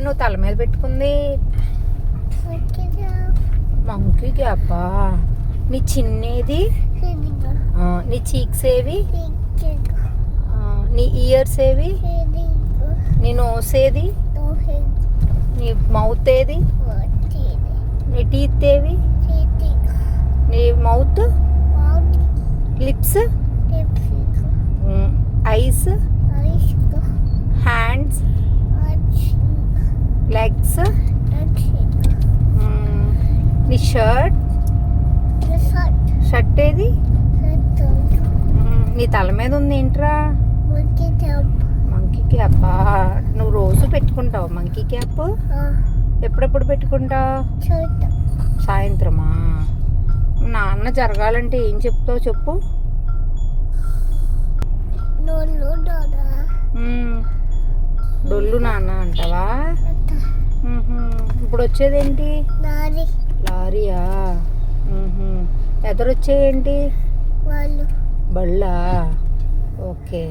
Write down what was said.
నువ్వు తల మీద పెట్టుకుంది? మంకీ క్యాపా? నీ చిన్నేది? నీ చీక్స్ ఏవి? నీ ఇయర్స్ ఏవి? నీ నోస్ ఏది? నీ మౌత్ ఏది? నీ టీత్ ఏవి? నీ mouth, lips, ice, hands, legs, నీ షర్ట్ ఏది? నీ తల మీద ఉంది ఏంట్రా? మంకీ క్యాపా? నువ్వు రోజు పెట్టుకుంటావు మంకీ క్యాప్? ఎప్పుడెప్పుడు పెట్టుకుంటావు? సాయంత్రమా? నాన్న జరగాలంటే ఏం చెప్తావు చెప్పు. డొల్లు నాన్న అంటావా? ఇప్పుడు వచ్చేదేంటి? లారీయా? ఎదురొచ్చేయేంటి? బళ్ళా? ఓకే.